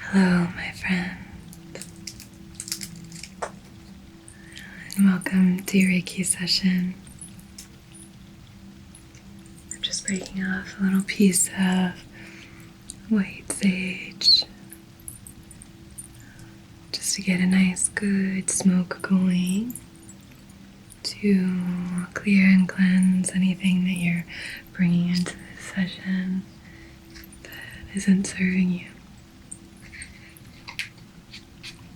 Hello, my friend, and welcome to your Reiki session. I'm just breaking off a little piece of white sage just to get a nice good smoke going to clear and cleanse anything that you're bringing into this session that isn't serving you.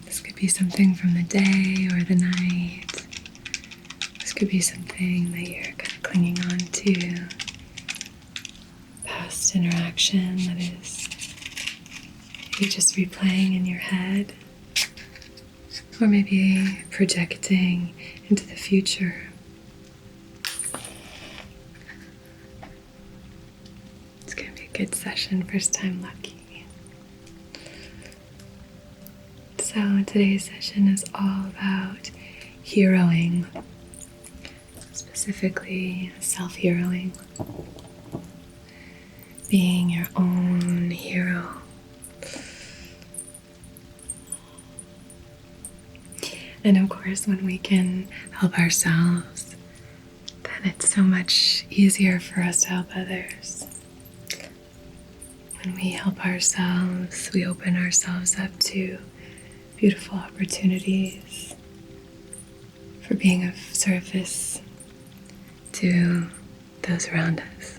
This could be something from the day or the night. This could be something that you're kind of clinging on to. Past interaction that is maybe just replaying in your head. Or maybe projecting into the future. It's going to be a good session, first time lucky. So today's session is all about heroing, specifically self-heroing, being your own hero. And of course, when we can help ourselves, then it's so much easier for us to help others. When we help ourselves, we open ourselves up to beautiful opportunities for being of service to those around us.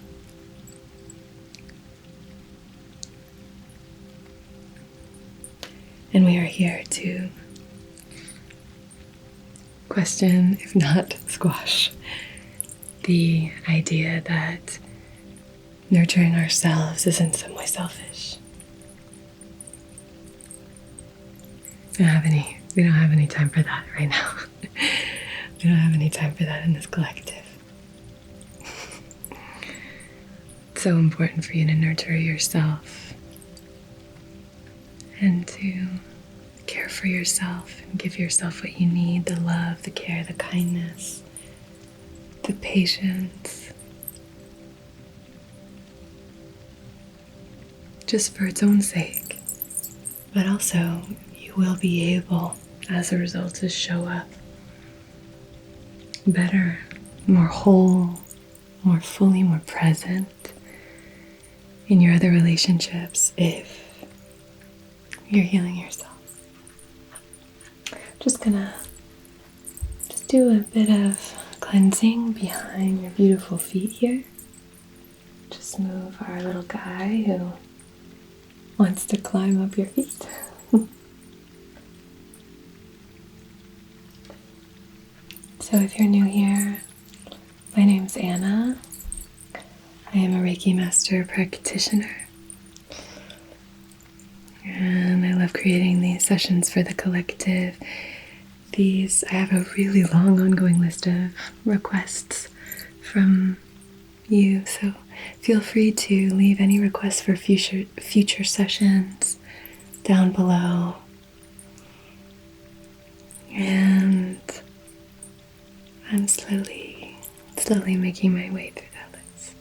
And we are here to question, if not squash, the idea that nurturing ourselves is in some way selfish. We don't have any time for that right now. We don't have any time for that in this collective. It's so important for you to nurture yourself and to care for yourself and give yourself what you need, the love, the care, the kindness, the patience, just for its own sake. But also, you will be able, as a result, to show up better, more whole, more fully, more present in your other relationships if you're healing yourself. Just gonna do a bit of cleansing behind your beautiful feet here. Just move our little guy who wants to climb up your feet. So if you're new here, my name's Anna. I am a Reiki Master practitioner. And I love creating these sessions for the collective. I have a really long ongoing list of requests from you, so feel free to leave any requests for future sessions down below. And I'm slowly making my way through that list.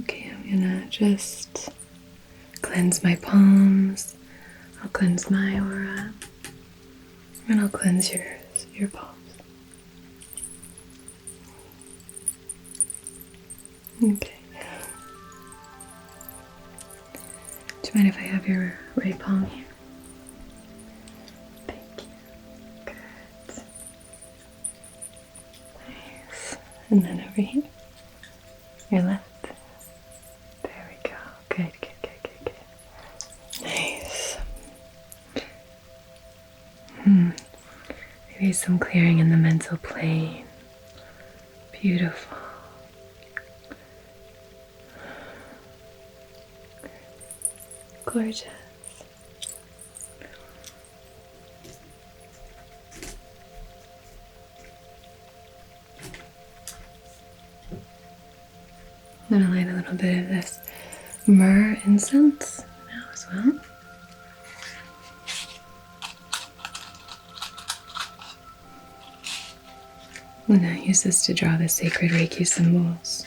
Okay, I'm gonna just cleanse my palms. I'll cleanse my aura. And I'll cleanse your palms. Okay. Do you mind if I have your right palm here? Thank you. Good. Nice. And then over here. Your left. There we go. Good. Nice. Maybe some clearing in the mental plane. Beautiful. Gorgeous. I'm going to light a little bit of this myrrh incense now as well. I'm going to use this to draw the sacred Reiki symbols.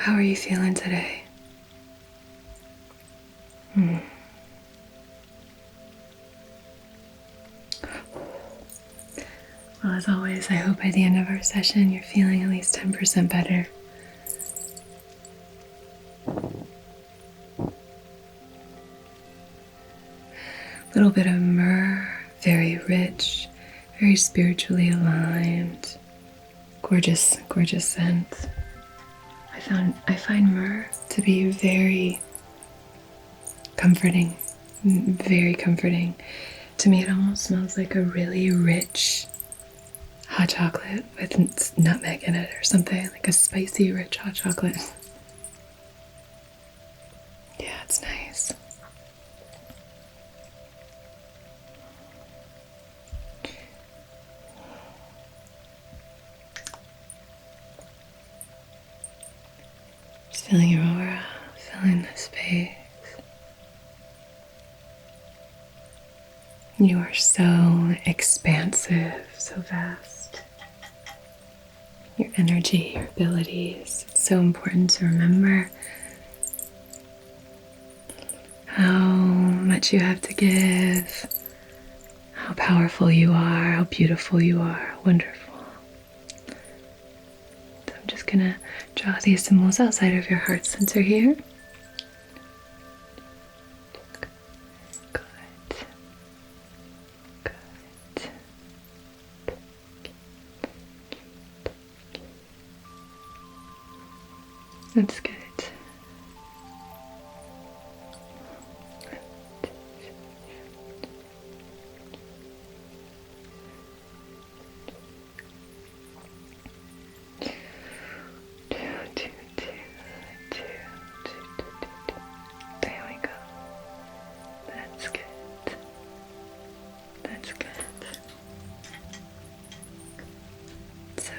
how are you feeling today? Well, as always, I hope by the end of our session you're feeling at least 10% better. A little bit of myrrh, very rich, very spiritually aligned, gorgeous, gorgeous scent. I find myrrh to be very comforting, very comforting. To me, it almost smells like a really rich hot chocolate with nutmeg in it or something, like a spicy, rich hot chocolate. Yeah, it's nice. Just feeling your aura, feeling the space. You are so expansive, so vast. Your energy, your abilities. It's so important to remember how much you have to give, how powerful you are, how beautiful you are, wonderful. So I'm just gonna draw these symbols outside of your heart center here. That's good. There we go. That's good. That's good. It's a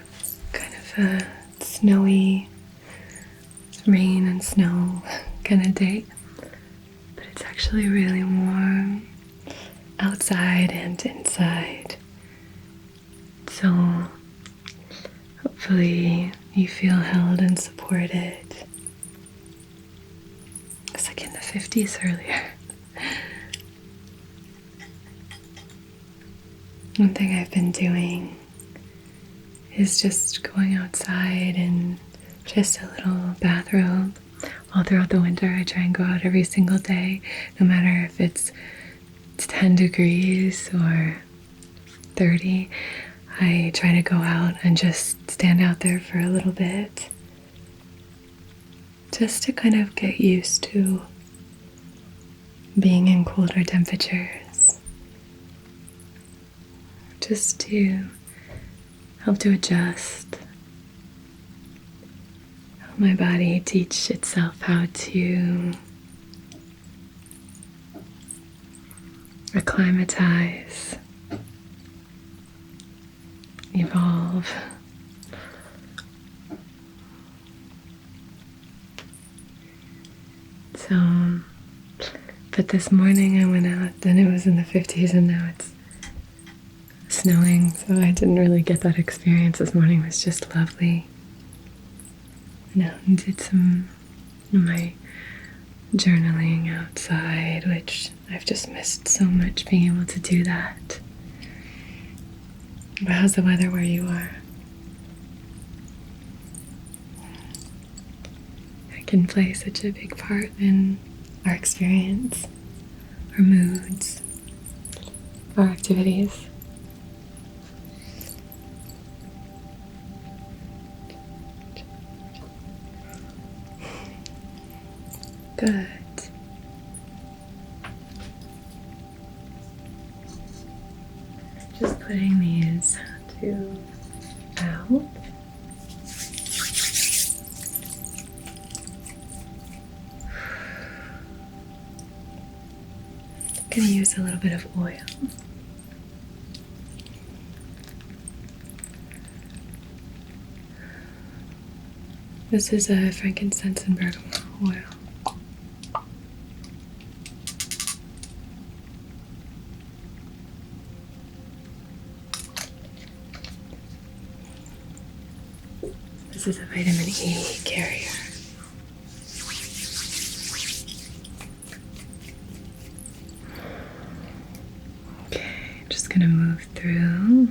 kind of a snowy, rain and snow kind of day, but it's actually really warm outside and inside. So hopefully you feel held and supported. It's like in the 50s earlier. One thing I've been doing is just going outside and just a little bathrobe. All throughout the winter, I try and go out every single day, no matter if it's 10 degrees or 30. I try to go out and just stand out there for a little bit, just to kind of get used to being in colder temperatures, just to help to adjust. My body teach itself how to acclimatize, evolve. So, but this morning I went out and it was in the 50s and now it's snowing, so I didn't really get that experience. This morning was just lovely. And did some of my journaling outside, which I've just missed so much being able to do that. But how's the weather where you are? It can play such a big part in our experience, our moods, our activities. Good. Just putting these two out. I'm going to use a little bit of oil. This is a frankincense and bergamot oil. This is a vitamin E carrier. going to move through,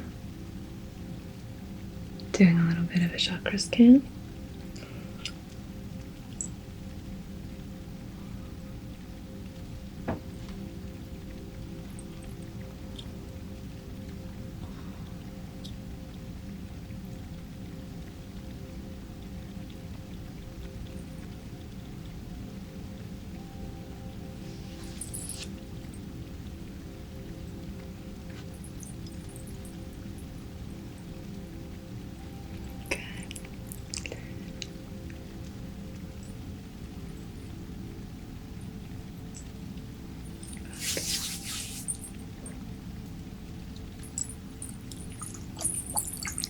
doing a little bit of a chakra scan.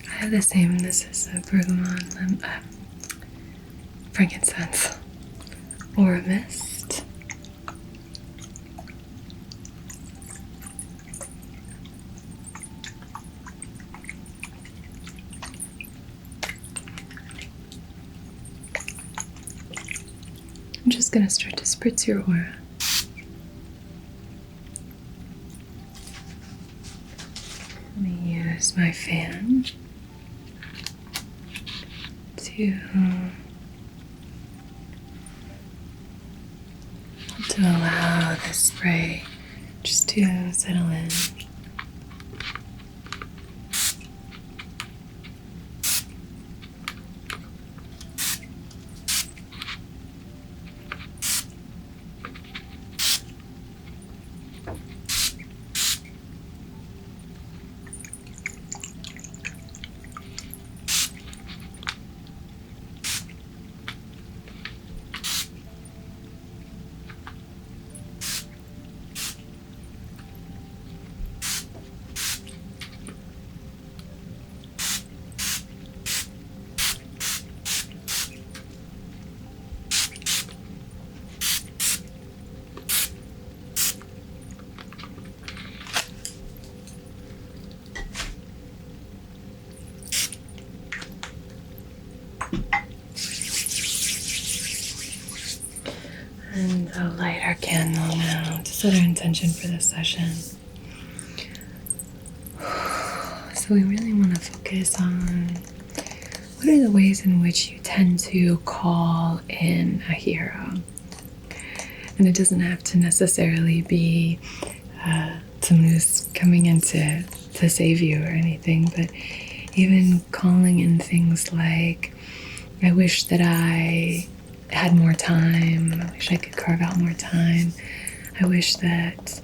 I have the same. This is a bergamot, frankincense, or a mist. I'm just going to start to spritz your aura. Let me use my fan to allow the spray just to settle in. And I'll light our candle now to set our intention for this session. So we really want to focus on what are the ways in which you tend to call in a hero. And it doesn't have to necessarily be someone who's coming in to save you or anything, but even calling in things like, I wish that I had more time. I wish I could carve out more time. I wish that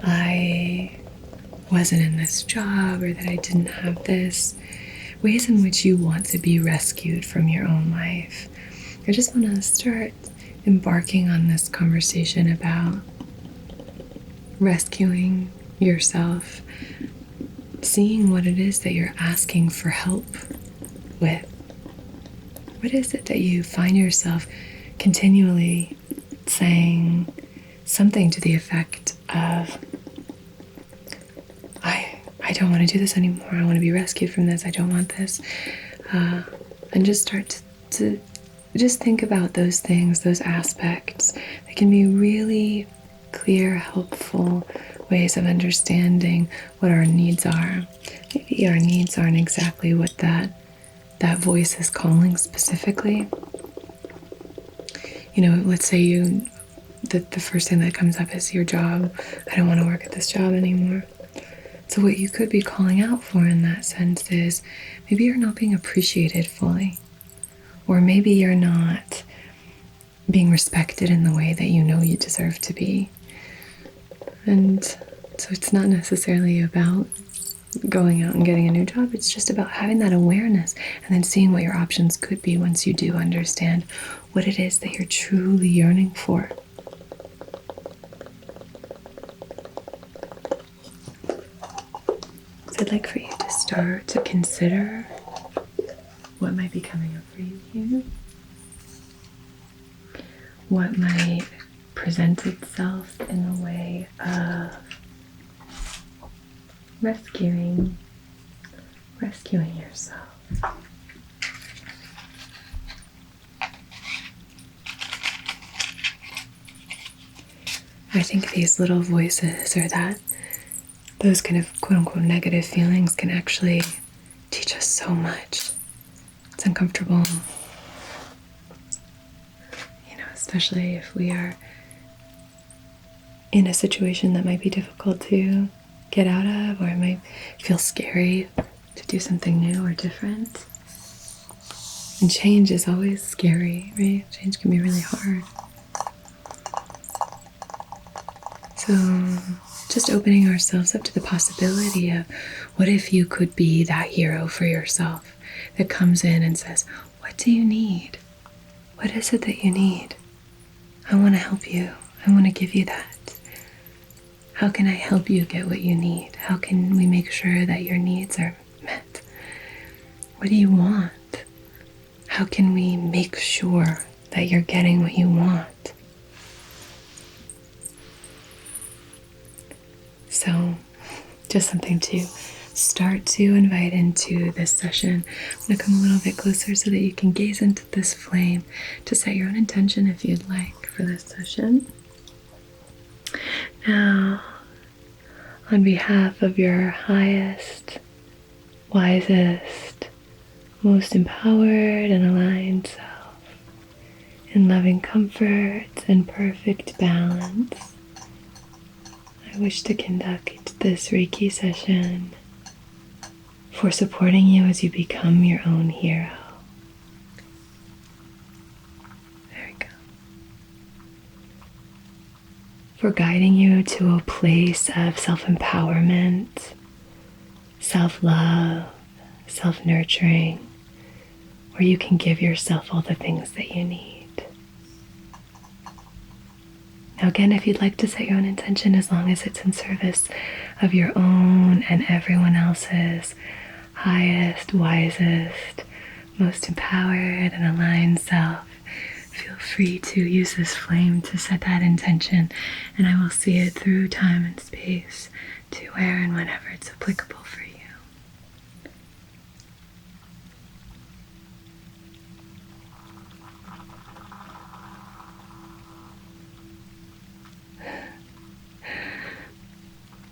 I wasn't in this job, or that I didn't have this. Ways in which you want to be rescued from your own life. I just want to start embarking on this conversation about rescuing yourself, seeing what it is that you're asking for help with. What is it that you find yourself continually saying something to the effect of, I don't want to do this anymore. I want to be rescued from this. I don't want this. And just start to just think about those things, those aspects that can be really clear, helpful ways of understanding what our needs are. Maybe our needs aren't exactly what that voice is calling specifically. You know, let's say the first thing that comes up is your job. I don't want to work at this job anymore. So what you could be calling out for in that sense is maybe you're not being appreciated fully, or maybe you're not being respected in the way that you know you deserve to be. And so it's not necessarily about going out and getting a new job. It's just about having that awareness and then seeing what your options could be once you do understand what it is that you're truly yearning for. So I'd like for you to start to consider what might be coming up for you here. What might present itself in the way of rescuing yourself. I think these little voices, or that those kind of quote-unquote negative feelings can actually teach us so much. It's uncomfortable, especially if we are in a situation that might be difficult to get out of, or it might feel scary to do something new or different. And change is always scary, right? Change can be really hard. So just opening ourselves up to the possibility of, what if you could be that hero for yourself that comes in and says, what do you need? What is it that you need? I want to help you. I want to give you that. How can I help you get what you need? How can we make sure that your needs are met? What do you want? How can we make sure that you're getting what you want? So, just something to start to invite into this session. I'm going to come a little bit closer so that you can gaze into this flame to set your own intention if you'd like for this session. Now, on behalf of your highest, wisest, most empowered and aligned self, in loving comfort and perfect balance, I wish to conduct this Reiki session for supporting you as you become your own hero. There we go. For guiding you to a place of self-empowerment, self-love, self-nurturing, where you can give yourself all the things that you need. Now again, if you'd like to set your own intention, as long as it's in service of your own and everyone else's highest, wisest, most empowered and aligned self, feel free to use this flame to set that intention, and I will see it through time and space to where and whenever it's applicable for you.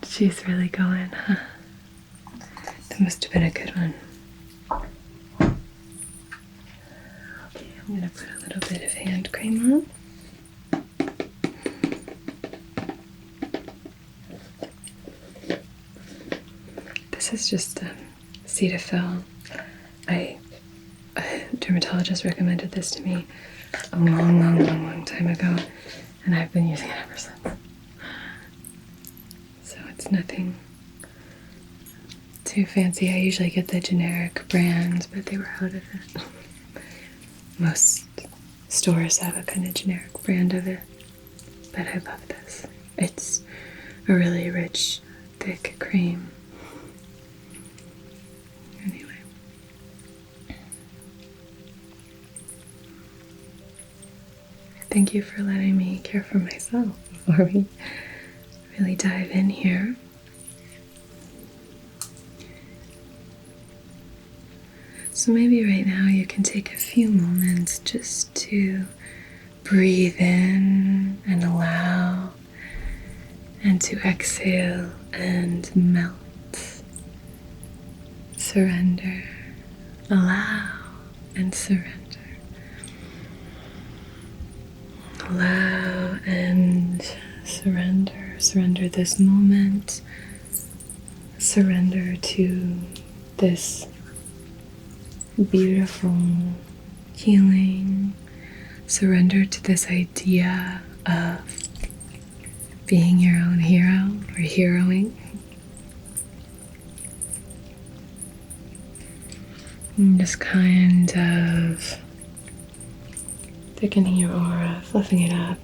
She's really going, huh? That must have been a good one. Okay, I'm going to put a little bit of hand cream on. This is just Cetaphil. A dermatologist recommended this to me a long time ago, and I've been using it ever since. It's nothing too fancy. I usually get the generic brands, but they were out of it. Most stores have a kind of generic brand of it, but I love this. It's a really rich, thick cream. Anyway. Thank you for letting me care for myself before we really dive in here. So maybe right now you can take a few moments just to breathe in and allow, and to exhale and melt. Surrender. Allow and surrender. Allow and surrender. Surrender this moment. Surrender to this beautiful healing. Surrender to this idea of being your own hero or heroing. And just kind of thickening your aura, fluffing it up.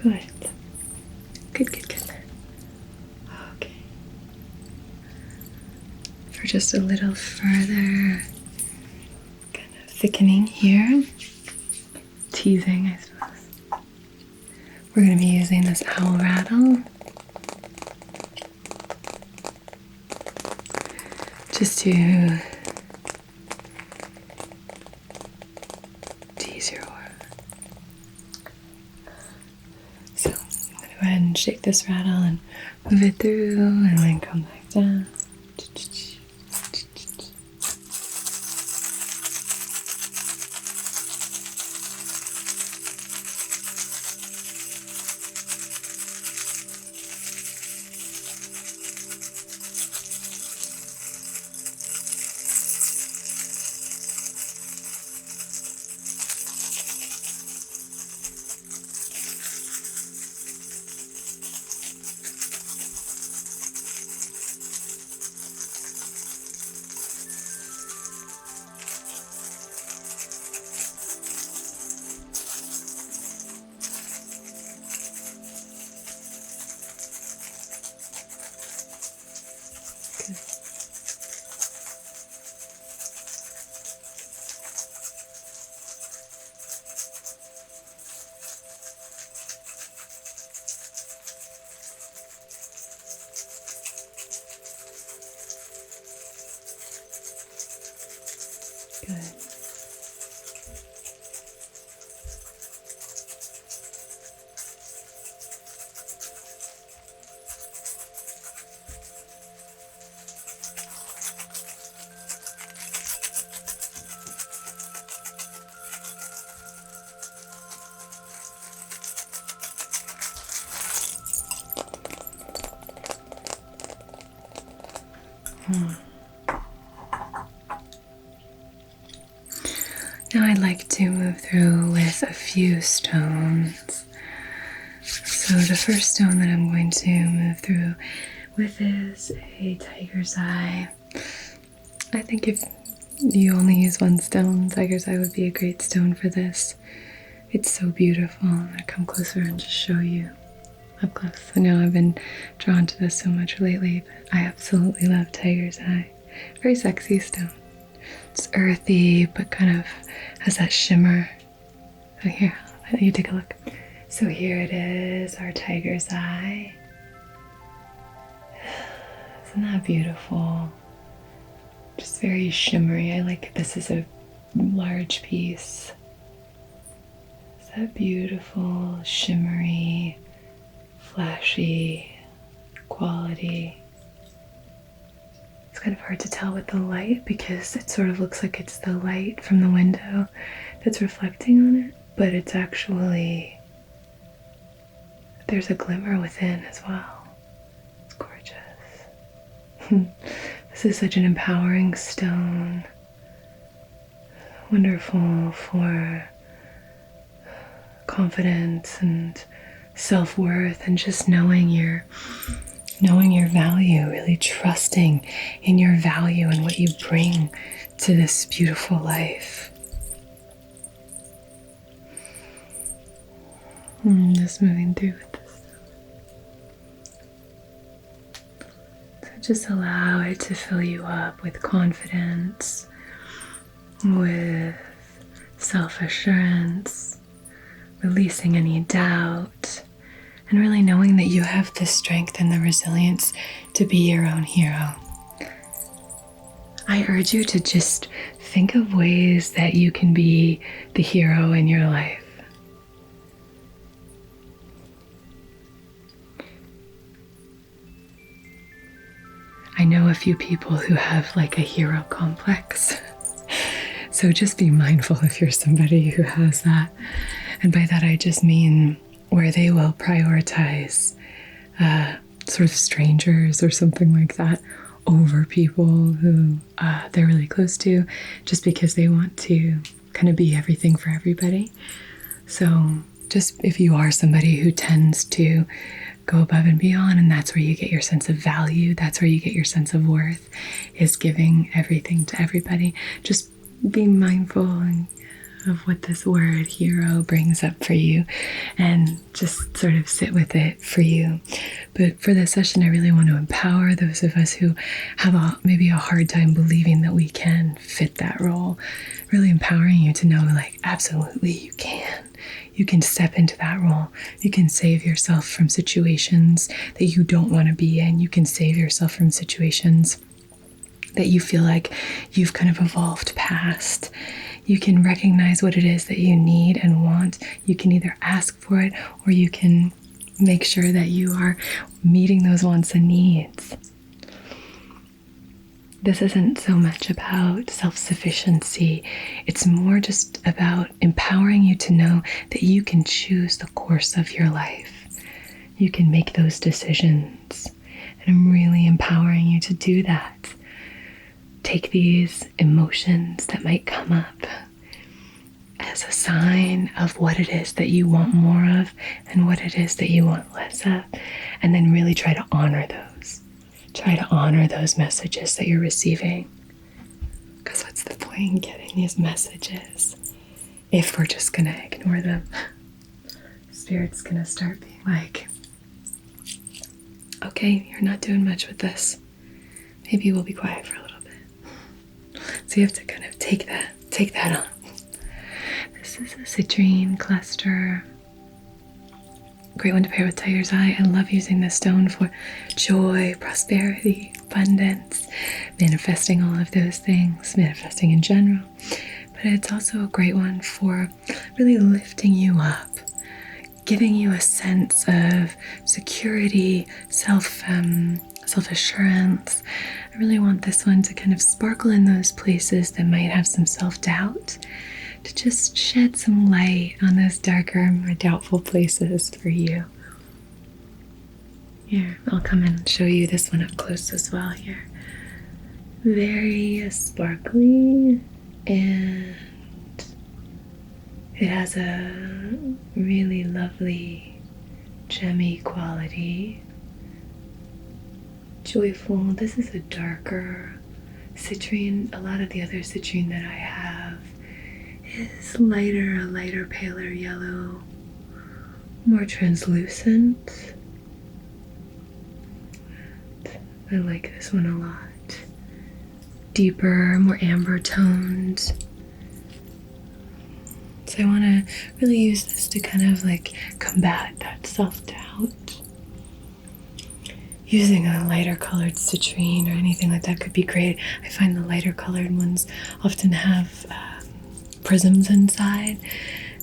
Good. Good, good, good. Okay. For just a little further kind of thickening here, teasing, I suppose, we're going to be using this owl rattle just to tease your aura. So I'm going to go ahead and shake this rattle and move it through and then come back down. Good. Now I'd like to move through with a few stones. So the first stone that I'm going to move through with is a tiger's eye. I think if you only use one stone, tiger's eye would be a great stone for this. It's so beautiful. I'm going to come closer and just show you up close. I know I've been drawn to this so much lately, but I absolutely love tiger's eye. Very sexy stone. It's earthy, but kind of has that shimmer. So here, I'll let you take a look. So here it is, our tiger's eye. Isn't that beautiful? Just very shimmery. I like this is a large piece. It's that beautiful, shimmery, flashy quality. It's kind of hard to tell with the light because it sort of looks like it's the light from the window that's reflecting on it, but it's actually, there's a glimmer within as well. It's gorgeous. This is such an empowering stone. Wonderful for confidence and self-worth and just knowing your value, really trusting in your value and what you bring to this beautiful life. Just moving through with this. So just allow it to fill you up with confidence, with self-assurance, releasing any doubt, and really knowing that you have the strength and the resilience to be your own hero. I urge you to just think of ways that you can be the hero in your life. I know a few people who have like a hero complex. So just be mindful if you're somebody who has that. And by that I just mean where they will prioritize sort of strangers or something like that over people who they're really close to, just because they want to kind of be everything for everybody. So just if you are somebody who tends to go above and beyond, and that's where you get your sense of value, that's where you get your sense of worth, is giving everything to everybody. Just be mindful and of what this word hero brings up for you and just sort of sit with it for you. But for this session, I really want to empower those of us who have maybe a hard time believing that we can fit that role. Really empowering you to know, like, absolutely you can. You can step into that role. You can save yourself from situations that you don't want to be in. You can save yourself from situations that you feel like you've kind of evolved past. You can recognize what it is that you need and want. You can either ask for it or you can make sure that you are meeting those wants and needs. This isn't so much about self-sufficiency. It's more just about empowering you to know that you can choose the course of your life. You can make those decisions. And I'm really empowering you to do that. Take these emotions that might come up as a sign of what it is that you want more of and what it is that you want less of, and then really try to honor those. Try to honor those messages that you're receiving. Because what's the point in getting these messages if we're just going to ignore them? Spirit's going to start being like, okay, you're not doing much with this. Maybe we'll be quiet for a little bit. So you have to kind of take that on. This is a citrine cluster. Great one to pair with Tiger's Eye. I love using this stone for joy, prosperity, abundance, manifesting all of those things, manifesting in general. But it's also a great one for really lifting you up, giving you a sense of security, self-assurance. I really want this one to kind of sparkle in those places that might have some self-doubt, to just shed some light on those darker, more doubtful places for you. Here, I'll come and show you this one up close as well here. Very sparkly, and it has a really lovely gemmy quality. Joyful. This is a darker citrine. A lot of the other citrine that I have is lighter, a lighter, paler yellow, more translucent. I like this one a lot. Deeper, more amber toned. So I want to really use this to kind of like combat that self-doubt. Using a lighter colored citrine or anything like that could be great. I find the lighter colored ones often have prisms inside,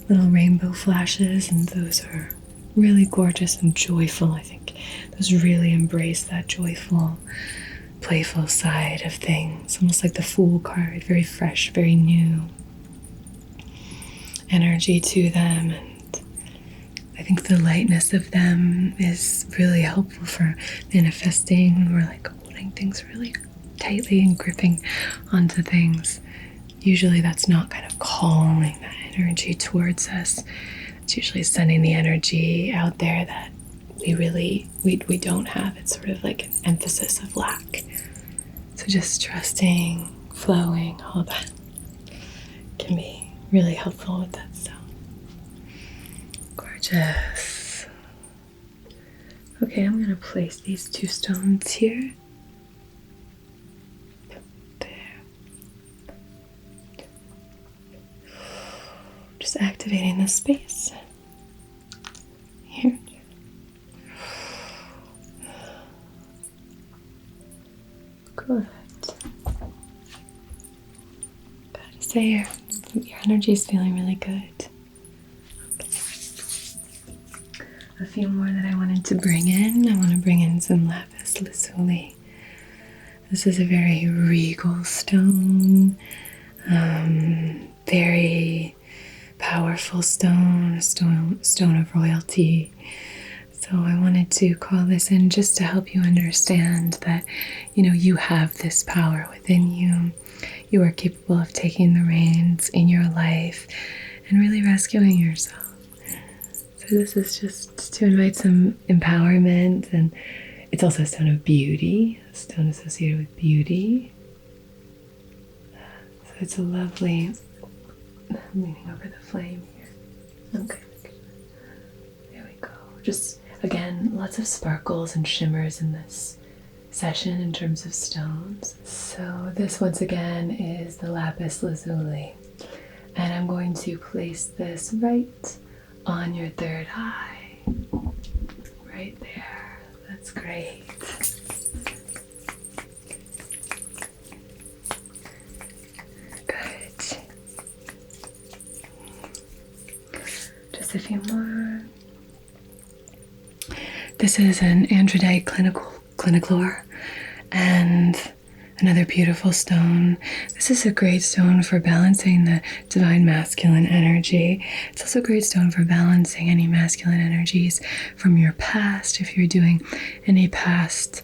little rainbow flashes, and those are really gorgeous and joyful. I think those really embrace that joyful, playful side of things, almost like the Fool card, very fresh, very new energy to them. And I think the lightness of them is really helpful for manifesting when we're like holding things really tightly and gripping onto things. Usually that's not kind of calming that energy towards us. It's usually sending the energy out there that we don't have. It's sort of like an emphasis of lack. So just trusting, flowing, all that can be really helpful with that stone. Gorgeous. Okay, I'm going to place these two stones here. There. Just activating the space. Here. Good. Gotta say your energy is feeling really good. A few more that I wanted to bring in. I want to bring in some lapis lazuli. This is a very regal stone, very powerful stone, a stone of royalty. So I wanted to call this in just to help you understand that, you have this power within you. You are capable of taking the reins in your life and really rescuing yourself. So this is just to invite some empowerment, and it's also a stone of beauty, a stone associated with beauty. So it's a lovely leaning over the flame here. Okay. There we go. Just, again, lots of sparkles and shimmers in this session in terms of stones. So this once again is the lapis lazuli. And I'm going to place this right on your third eye. Right there. That's great. Good. Just a few more. This is an androdite cliniclor and another beautiful stone. This is a great stone for balancing the divine masculine energy. It's also a great stone for balancing any masculine energies from your past. If you're doing any past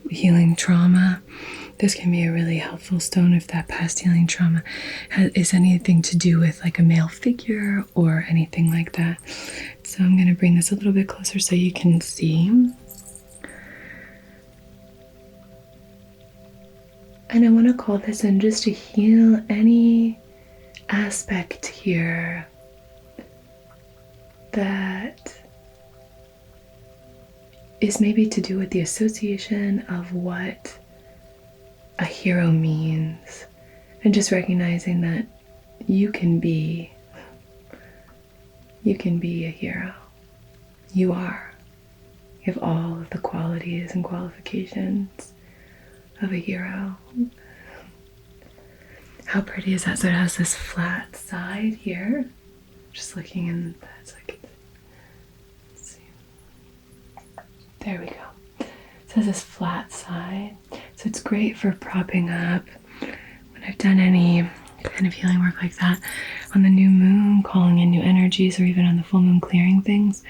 healing trauma, this can be a really helpful stone if that past healing trauma is anything to do with like a male figure or anything like that. So I'm going to bring this a little bit closer so you can see. And I want to call this in just to heal any aspect here that is maybe to do with the association of what a hero means, and just recognizing that you can be a hero. You are. You have all of the qualities and qualifications of a hero. How pretty is that? So it has this flat side here. Just looking in that second. Let's see. There we go. So it has this flat side. So it's great for propping up. When I've done any kind of healing work like that, on the new moon, calling in new energies, or even on the full moon clearing things,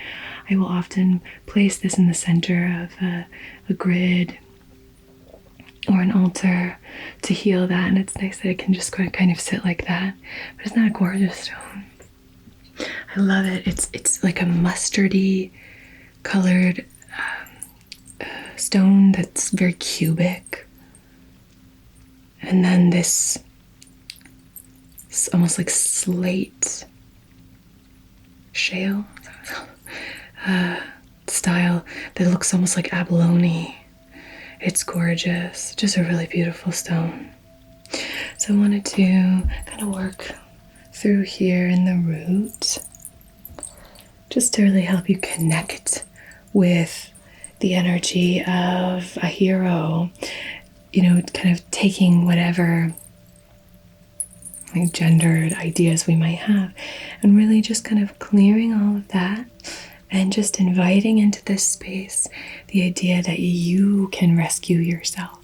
I will often place this in the center of a grid or an altar to heal that. And it's nice that it can just kind of sit like that. But isn't that a gorgeous stone? I love it. It's like a mustardy colored stone that's very cubic. And then this almost like slate shale style that looks almost like abalone. It's gorgeous. Just a really beautiful stone. So I wanted to kind of work through here in the root just to really help you connect with the energy of a hero. You know, kind of taking whatever like gendered ideas we might have and really just kind of clearing all of that and just inviting into this space the idea that you can rescue yourself.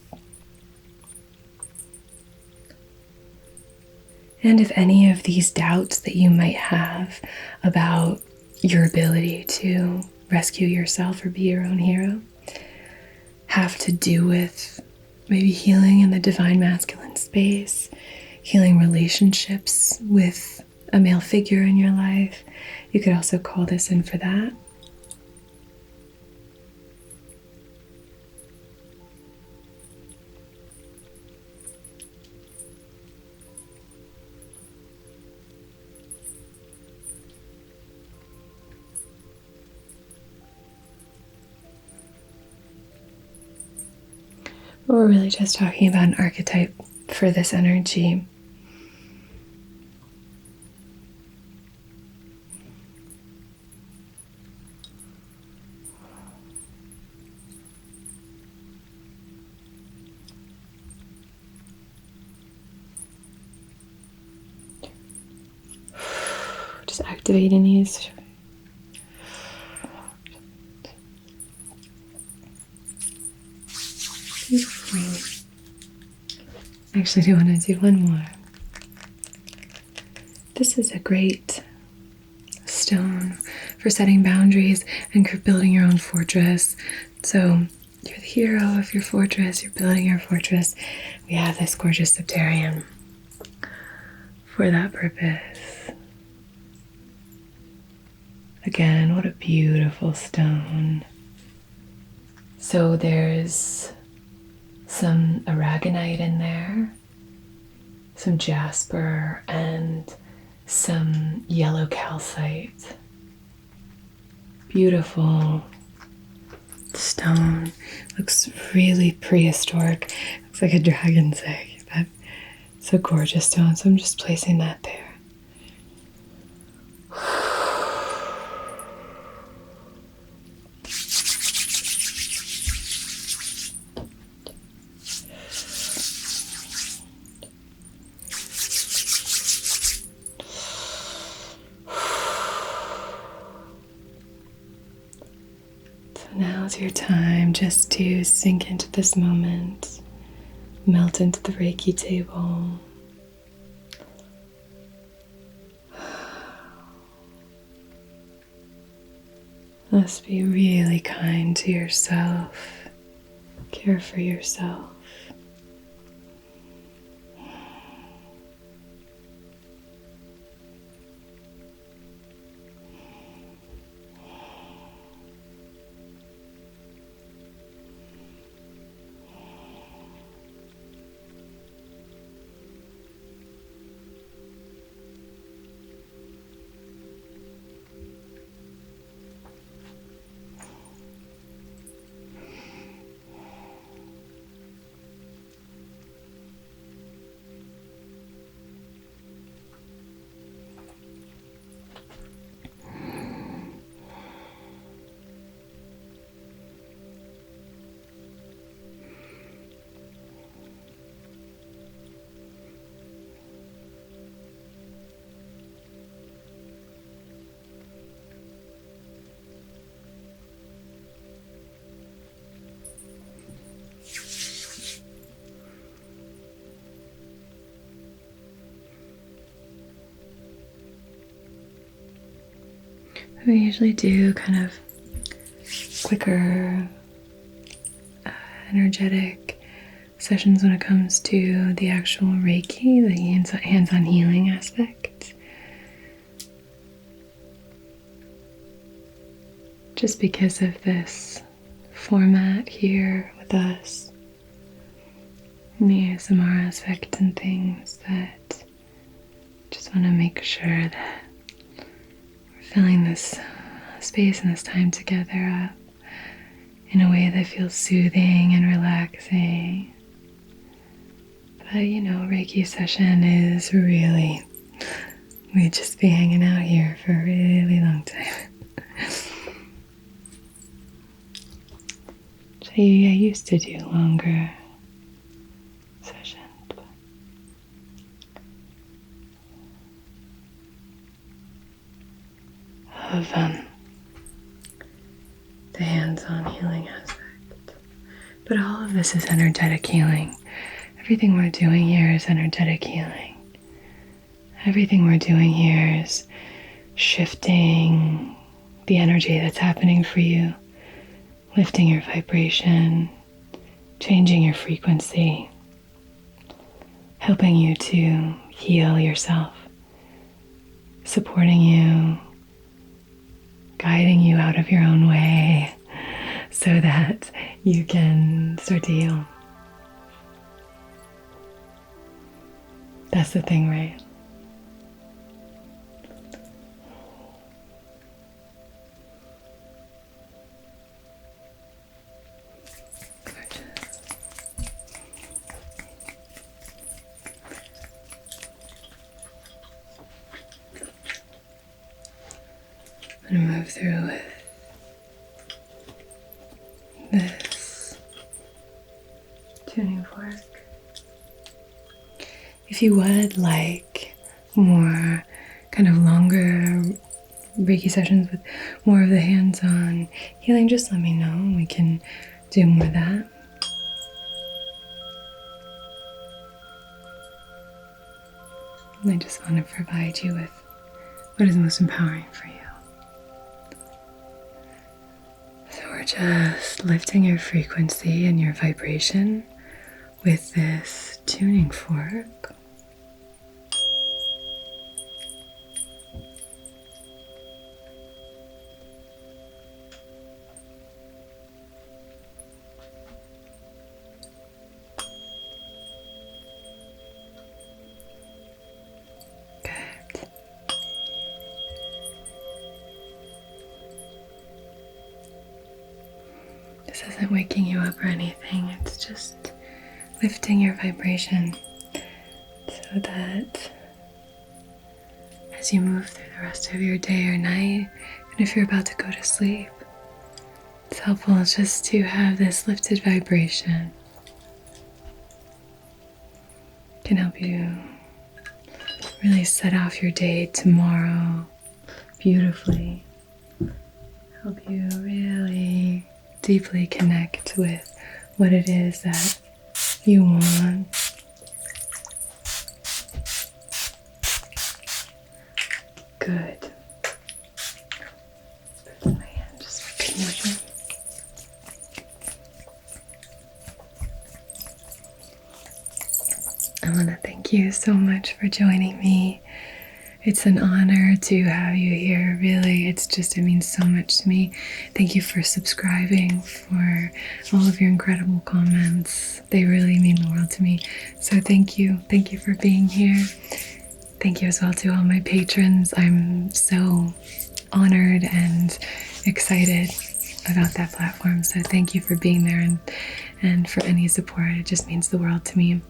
And if any of these doubts that you might have about your ability to rescue yourself or be your own hero have to do with maybe healing in the divine masculine space, healing relationships with a male figure in your life, you could also call this in for that. But we're really just talking about an archetype for this energy. Just activating these. Beautiful. I actually do want to do one more. This is a great stone for setting boundaries and for building your own fortress. So you're the hero of your fortress, you're building your fortress. We have this gorgeous septarium for that purpose. Again, what a beautiful stone. So there's some aragonite in there. some jasper and some yellow calcite. Beautiful stone. Looks really prehistoric. Looks like a dragon's egg. It's a gorgeous stone, so I'm just placing that there. Now's your time just to sink into this moment, melt into the Reiki table. Let's be really kind to yourself, care for yourself. We usually do kind of quicker, energetic sessions when it comes to the actual Reiki, the hands-on healing aspect. Just because of this format here with us, and the ASMR aspect and things, that just want to make sure that filling this space and this time together up in a way that feels soothing and relaxing. But you know, Reiki session is really, we just be hanging out here for a really long time. So I used to do longer sessions. Of the hands-on healing aspect. But all of this is energetic healing. Everything we're doing here is energetic healing. Everything we're doing here is shifting the energy that's happening for you, lifting your vibration, changing your frequency, helping you to heal yourself, supporting you, guiding you out of your own way so that you can start to heal. That's the thing, right? I'm going to move through with this tuning fork. If you would like more kind of longer Reiki sessions with more of the hands-on healing, just let me know and we can do more of that. And I just want to provide you with what is most empowering for you. So we're just lifting your frequency and your vibration with this tuning fork. This isn't waking you up or anything, it's just lifting your vibration so that as you move through the rest of your day or night, and if you're about to go to sleep, it's helpful just to have this lifted vibration. It can help you really set off your day tomorrow beautifully. Help you really deeply connect with what it is that you want. Good. Put it in my hand just for good measure. I want to thank you so much for joining me. It's an honor to have you here, really. It means so much to me. Thank you for subscribing, for all of your incredible comments. They really mean the world to me. So thank you. Thank you for being here. Thank you as well to all my patrons. I'm so honored and excited about that platform. So thank you for being there and for any support. It just means the world to me.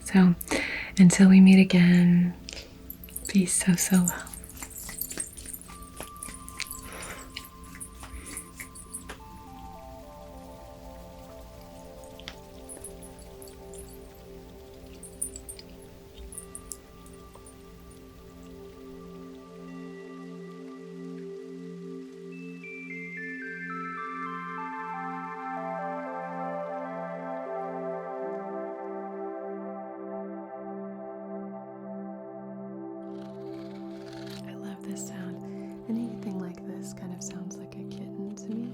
So until we meet again, be so well. This sound. Anything like this kind of sounds like a kitten to me.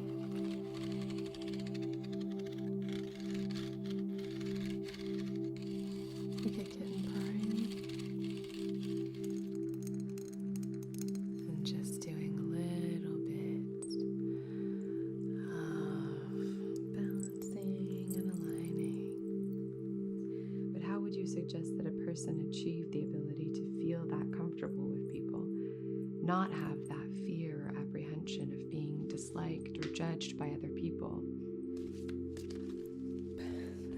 Like a kitten purring. And just doing a little bit of balancing and aligning. But how would you suggest that a person achieve the ability to feel that comfortable with people? Not have that fear or apprehension of being disliked or judged by other people.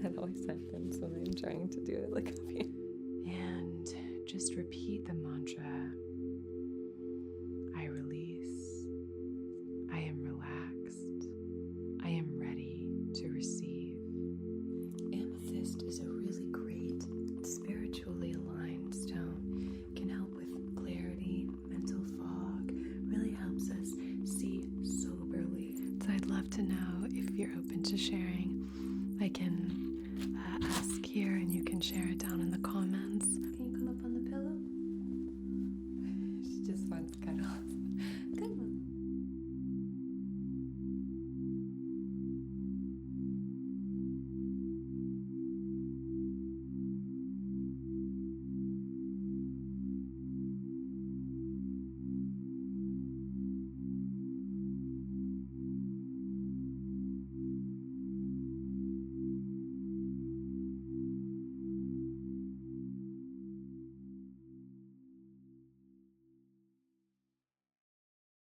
That always happens when I'm trying to do it like up here. And just repeat the mantra. I release. I am relaxed. I am ready to receive. Amethyst is a really great spiritually aligned stone. It can help with clarity, mental fog, really helps us see soberly. So I'd love to know if you're open to sharing. I can ask here and you can share it down in the comments.